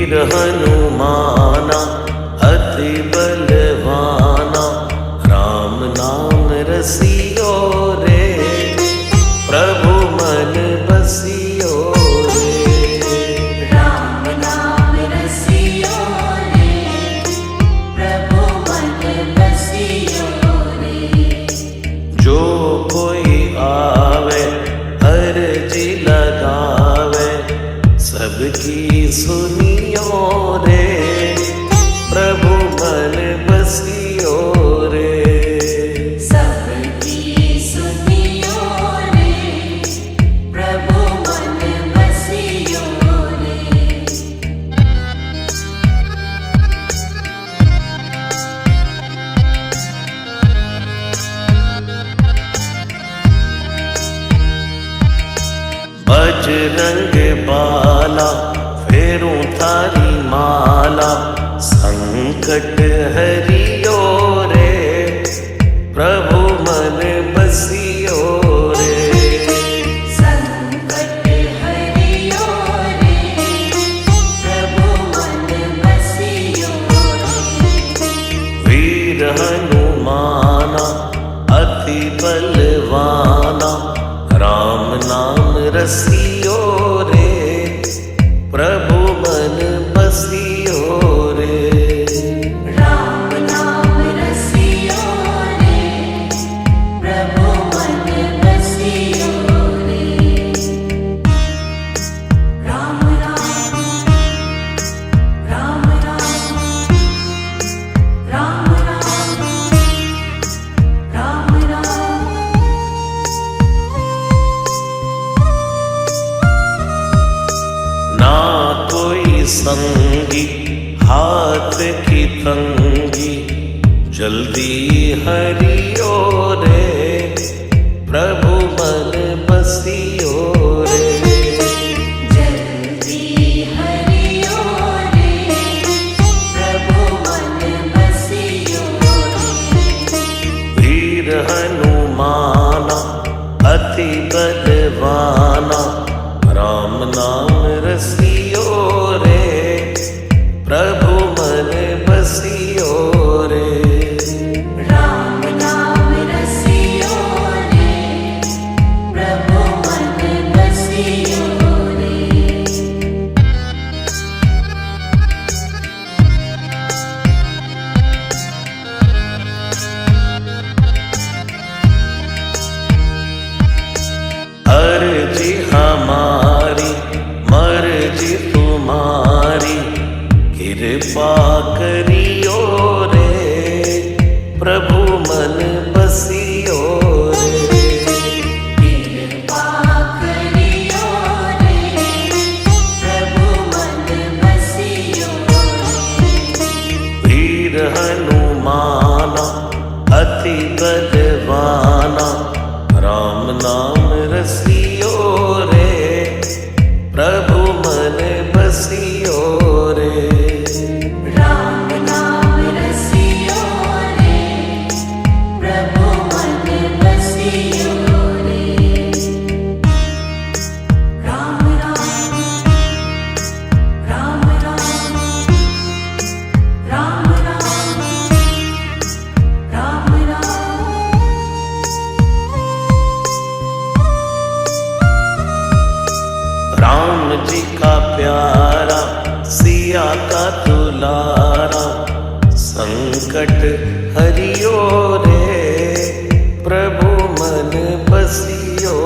वीर हनुमाना अति बलवाना, राम नाम रसियो रे, प्रभु मन बसियो रे। राम नाम रसियो रे, प्रभु मन बसियो रे। जो कोई आवे अर्जी लगावे, सबकी सुनियो रे, प्रभु मन बसियो रे। सबकी सुनियो रे, प्रभु मन बसियो रे। बजरंग बाला फेरूं थारी माला, संकट हरियो रे, प्रभु मन बसियो रे। संकट हरियो रे, प्रभु मन बसियो रे। वीर हनुमाना अति बलवाना, राम नाम रसियो रे, प्रभु मन बसियो रे। राम नाम रसियो रे, प्रभु मन बसियो रे। राम राम राम राम राम राम राम राम। ना कोई संगी हाथ की तंगी, जल्दी हरियो रे, प्रभु मन बसियो रे। जल्दी हरियो रे, प्रभु मन बसियो रे। वीर हनुमाना अति बलवाना, राम नाम रसियो रे, प्रभु मन बसियो रे। राम नाम रसियो रे, प्रभु मन बसियो रे। अर्जी हमारी मर्जी तुम्हारी, कृपा करियो रे, प्रभु मन बसियो रे। कृपा करियो रे, प्रभु मन बसियो रे। वीर हनुमाना अति बलवाना, राम नाम रसियो रे, प्रभु मन बसियो रे। राम नाम रसियो रे, प्रभु मन बसियो रे। राम राम राम राम राम राम राम। राम जी का प्यारा सिया का दुलारा, संकट हरियो रे, प्रभु मन बसियो